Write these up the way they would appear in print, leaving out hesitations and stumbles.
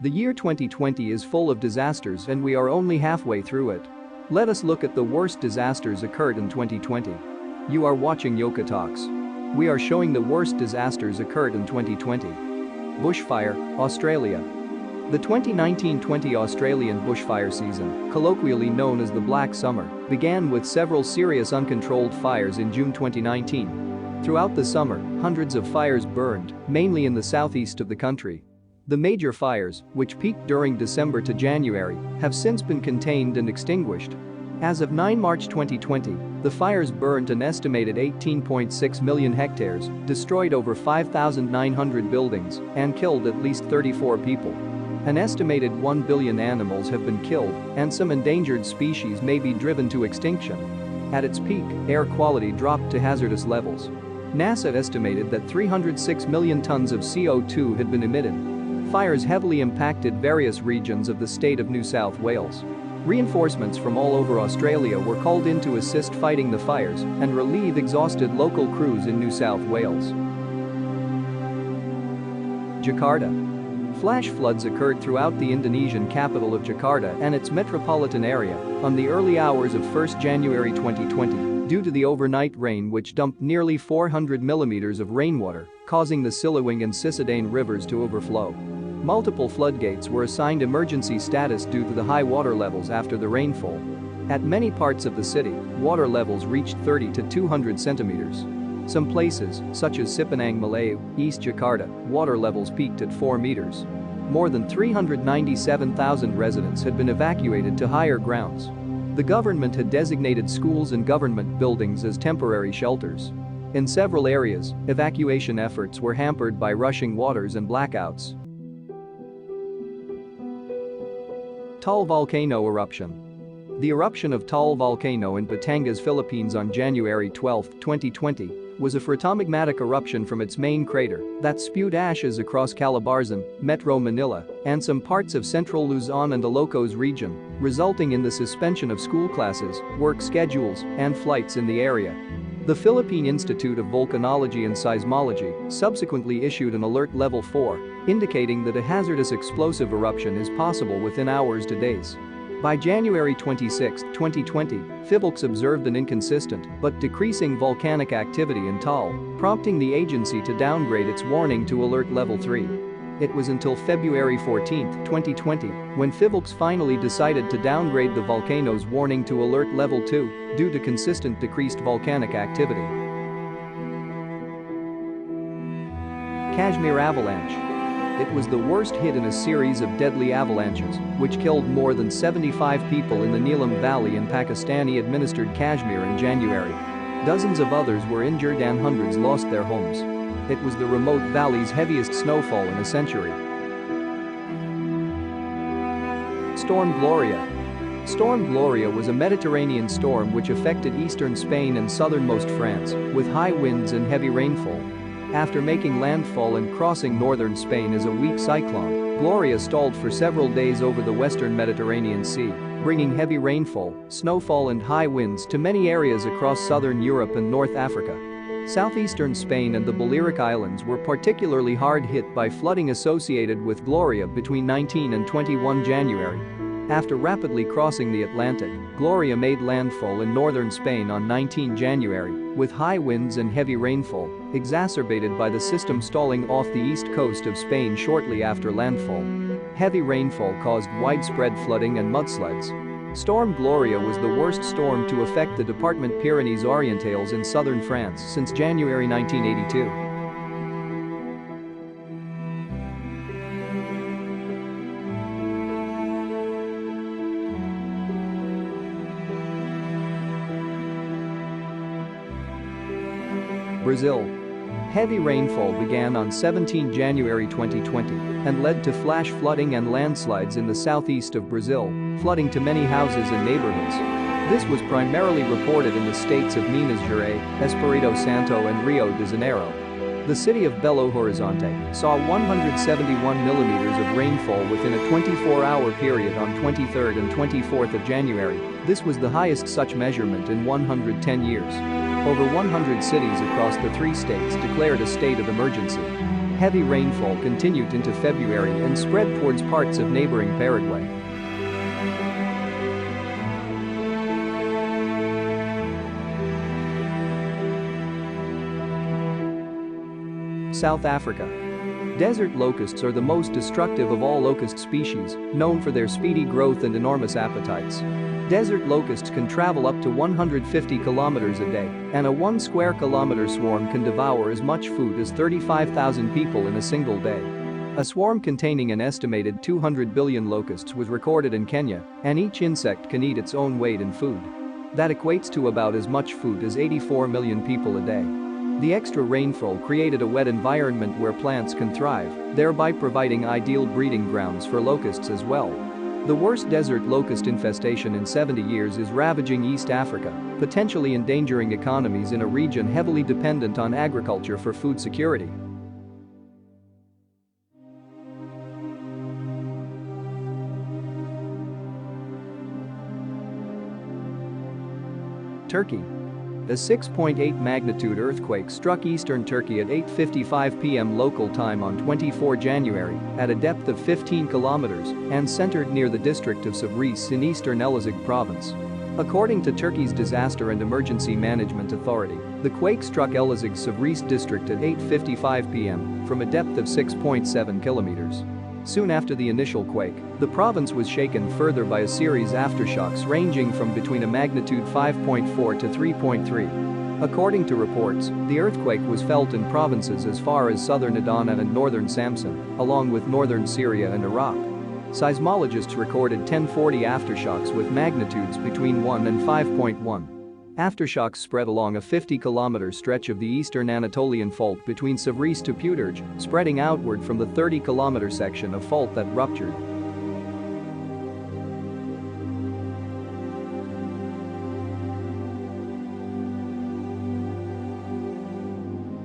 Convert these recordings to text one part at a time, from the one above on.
The year 2020 is full of disasters and we are only halfway through it. Let us look at the worst disasters occurred in 2020. You are watching Yocotox. We are showing the worst disasters occurred in 2020. Bushfire, Australia. The 2019-20 Australian bushfire season, colloquially known as the Black Summer, began with several serious uncontrolled fires in June 2019. Throughout the summer, hundreds of fires burned, mainly in the southeast of the country. The major fires, which peaked during December to January, have since been contained and extinguished. As of 9 March 2020, the fires burned an estimated 18.6 million hectares, destroyed over 5,900 buildings, and killed at least 34 people. An estimated 1 billion animals have been killed, and some endangered species may be driven to extinction. At its peak, air quality dropped to hazardous levels. NASA estimated that 306 million tons of CO2 had been emitted. Fires heavily impacted various regions of the state of New South Wales. Reinforcements from all over Australia were called in to assist fighting the fires and relieve exhausted local crews in New South Wales. Jakarta. Flash floods occurred throughout the Indonesian capital of Jakarta and its metropolitan area on the early hours of 1 January 2020 due to the overnight rain which dumped nearly 400 millimeters of rainwater, causing the Siliwing and Cisadane rivers to overflow. Multiple floodgates were assigned emergency status due to the high water levels after the rainfall. At many parts of the city, water levels reached 30 to 200 centimeters. Some places, such as Sipanang Malayu, East Jakarta, water levels peaked at 4 meters. More than 397,000 residents had been evacuated to higher grounds. The government had designated schools and government buildings as temporary shelters. In several areas, evacuation efforts were hampered by rushing waters and blackouts. Taal volcano eruption. The eruption of Taal volcano in Batangas, Philippines on January 12, 2020 was a phreatomagmatic eruption from its main crater that spewed ashes across Calabarzon, Metro Manila, and some parts of central Luzon and Ilocos region, resulting in the suspension of school classes, work schedules, and flights in the area. The Philippine Institute of Volcanology and Seismology subsequently issued an alert level 4, indicating that a hazardous explosive eruption is possible within hours to days. By January 26, 2020, PHIVOLCS observed an inconsistent but decreasing volcanic activity in Taal, prompting the agency to downgrade its warning to alert level 3. It was until February 14, 2020, when PHIVOLCS finally decided to downgrade the volcano's warning to alert level 2 due to consistent decreased volcanic activity. Kashmir avalanche. It was the worst hit in a series of deadly avalanches, which killed more than 75 people in the Neelam Valley in Pakistani-administered Kashmir in January. Dozens of others were injured and hundreds lost their homes. It was the remote valley's heaviest snowfall in a century. Storm Gloria. Storm Gloria was a Mediterranean storm which affected eastern Spain and southernmost France, with high winds and heavy rainfall. After making landfall and crossing northern Spain as a weak cyclone, Gloria stalled for several days over the western Mediterranean Sea, bringing heavy rainfall, snowfall and high winds to many areas across southern Europe and North Africa. Southeastern Spain and the Balearic Islands were particularly hard hit by flooding associated with Gloria between 19 and 21 January. After rapidly crossing the Atlantic, Gloria made landfall in northern Spain on 19 January, with high winds and heavy rainfall, exacerbated by the system stalling off the east coast of Spain shortly after landfall. Heavy rainfall caused widespread flooding and mudslides. Storm Gloria was the worst storm to affect the Department Pyrenees-Orientales in southern France since January 1982. Brazil. Heavy rainfall began on 17 January 2020 and led to flash flooding and landslides in the southeast of Brazil, flooding to many houses and neighborhoods. This was primarily reported in the states of Minas Gerais, Espírito Santo and Rio de Janeiro. The city of Belo Horizonte saw 171 millimeters of rainfall within a 24-hour period on 23rd and 24th of January. This was the highest such measurement in 110 years. Over 100 cities across the three states declared a state of emergency. Heavy rainfall continued into February and spread towards parts of neighboring Paraguay. South Africa. Desert locusts are the most destructive of all locust species, known for their speedy growth and enormous appetites. Desert locusts can travel up to 150 kilometers a day, and a 1 square kilometer swarm can devour as much food as 35,000 people in a single day. A swarm containing an estimated 200 billion locusts was recorded in Kenya, and each insect can eat its own weight in food. That equates to about as much food as 84 million people a day. The extra rainfall created a wet environment where plants can thrive, thereby providing ideal breeding grounds for locusts as well. The worst desert locust infestation in 70 years is ravaging East Africa, potentially endangering economies in a region heavily dependent on agriculture for food security. Turkey. A 6.8 magnitude earthquake struck eastern Turkey at 8:55 p.m. local time on 24 January at a depth of 15 kilometers and centered near the district of Sivris in eastern Elazig province. According to Turkey's Disaster and Emergency Management Authority, the quake struck Elazig's Sivris district at 8:55 p.m. from a depth of 6.7 kilometers. Soon after the initial quake, the province was shaken further by a series of aftershocks ranging from between a magnitude 5.4 to 3.3. According to reports, the earthquake was felt in provinces as far as southern Adana and northern Samsun, along with northern Syria and Iraq. Seismologists recorded 1040 aftershocks with magnitudes between 1 and 5.1. Aftershocks spread along a 50-kilometer stretch of the eastern Anatolian fault between Sivris to Puterj, spreading outward from the 30-kilometer section of fault that ruptured.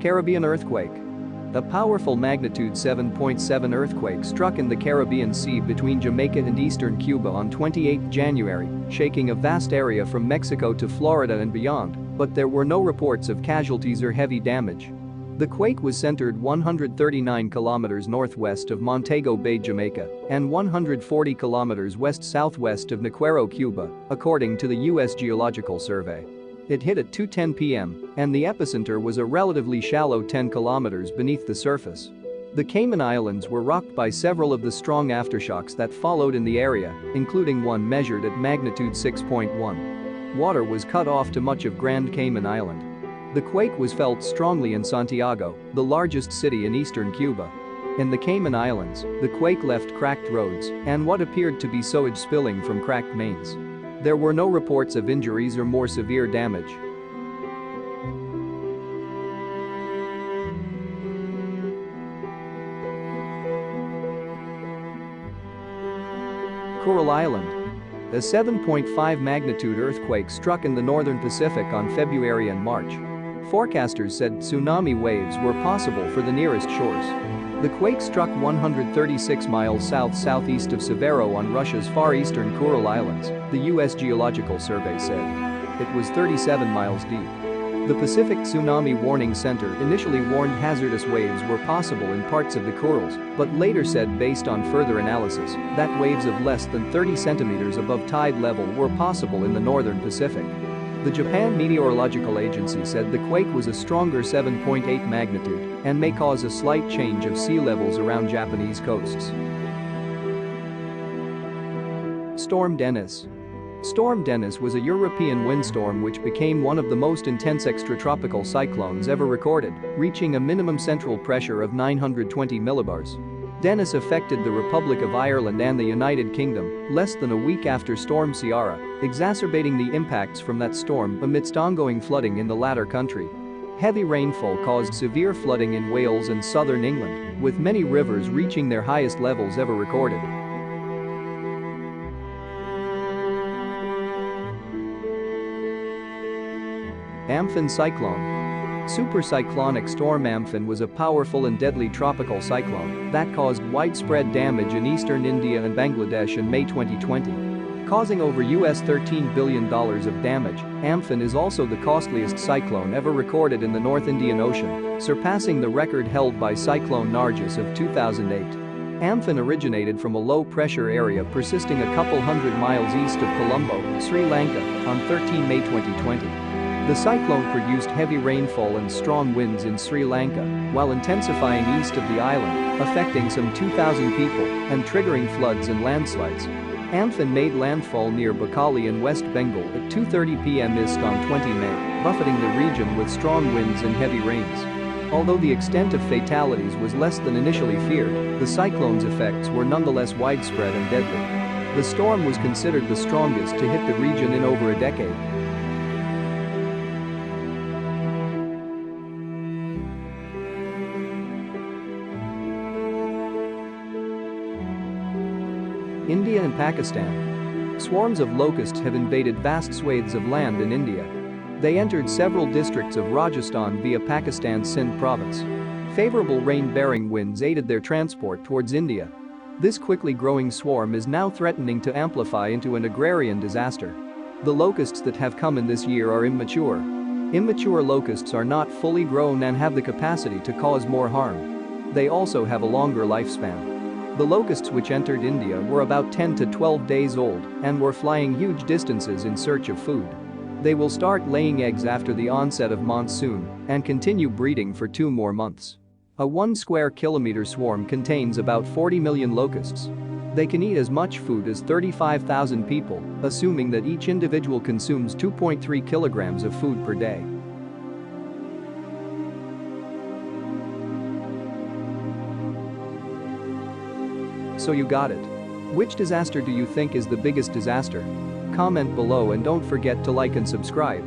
Caribbean earthquake. A powerful magnitude 7.7 earthquake struck in the Caribbean Sea between Jamaica and eastern Cuba on 28 January, shaking a vast area from Mexico to Florida and beyond, but there were no reports of casualties or heavy damage. The quake was centered 139 kilometers northwest of Montego Bay, Jamaica, and 140 kilometers west-southwest of Naquero, Cuba, according to the U.S. Geological Survey. It hit at 2:10 p.m., and the epicenter was a relatively shallow 10 kilometers beneath the surface. The Cayman Islands were rocked by several of the strong aftershocks that followed in the area, including one measured at magnitude 6.1. Water was cut off to much of Grand Cayman Island. The quake was felt strongly in Santiago, the largest city in eastern Cuba. In the Cayman Islands, the quake left cracked roads and what appeared to be sewage spilling from cracked mains. There were no reports of injuries or more severe damage. Coral Island. A 7.5 magnitude earthquake struck in the northern Pacific on February and March. Forecasters said tsunami waves were possible for the nearest shores. The quake struck 136 miles south-southeast of Severo on Russia's far eastern Coral Islands, the U.S. Geological Survey said. It was 37 miles deep. The Pacific Tsunami Warning Center initially warned hazardous waves were possible in parts of the Corals, but later said based on further analysis that waves of less than 30 centimeters above tide level were possible in the northern Pacific. The Japan Meteorological Agency said the quake was a stronger 7.8 magnitude and may cause a slight change of sea levels around Japanese coasts. Storm Dennis. Storm Dennis was a European windstorm which became one of the most intense extratropical cyclones ever recorded, reaching a minimum central pressure of 920 millibars. Dennis affected the Republic of Ireland and the United Kingdom less than a week after Storm Ciara, exacerbating the impacts from that storm amidst ongoing flooding in the latter country. Heavy rainfall caused severe flooding in Wales and southern England, with many rivers reaching their highest levels ever recorded. Amphan cyclone. Supercyclonic storm Amphan was a powerful and deadly tropical cyclone that caused widespread damage in eastern India and Bangladesh in May 2020. causing over $13 billion of damage. Amphan is also the costliest cyclone ever recorded in the North Indian Ocean, surpassing the record held by Cyclone Nargis of 2008. Amphan originated from a low-pressure area persisting a couple hundred miles east of Colombo, Sri Lanka, on 13 May 2020. The cyclone produced heavy rainfall and strong winds in Sri Lanka, while intensifying east of the island, affecting some 2,000 people and triggering floods and landslides. Amphan made landfall near Bakali in West Bengal at 2:30 p.m. East on 20 May, buffeting the region with strong winds and heavy rains. Although the extent of fatalities was less than initially feared, the cyclone's effects were nonetheless widespread and deadly. The storm was considered the strongest to hit the region in over a decade. India and Pakistan. Swarms of locusts have invaded vast swathes of land in India. They entered several districts of Rajasthan via Pakistan's Sindh province. Favorable rain-bearing winds aided their transport towards India. This quickly growing swarm is now threatening to amplify into an agrarian disaster. The locusts that have come in this year are immature. Immature locusts are not fully grown and have the capacity to cause more harm. They also have a longer lifespan. The locusts which entered India were about 10 to 12 days old and were flying huge distances in search of food. They will start laying eggs after the onset of monsoon and continue breeding for 2 more months. A 1 square kilometer swarm contains about 40 million locusts. They can eat as much food as 35,000 people, assuming that each individual consumes 2.3 kilograms of food per day. So you got it. Which disaster do you think is the biggest disaster? Comment below and don't forget to like and subscribe.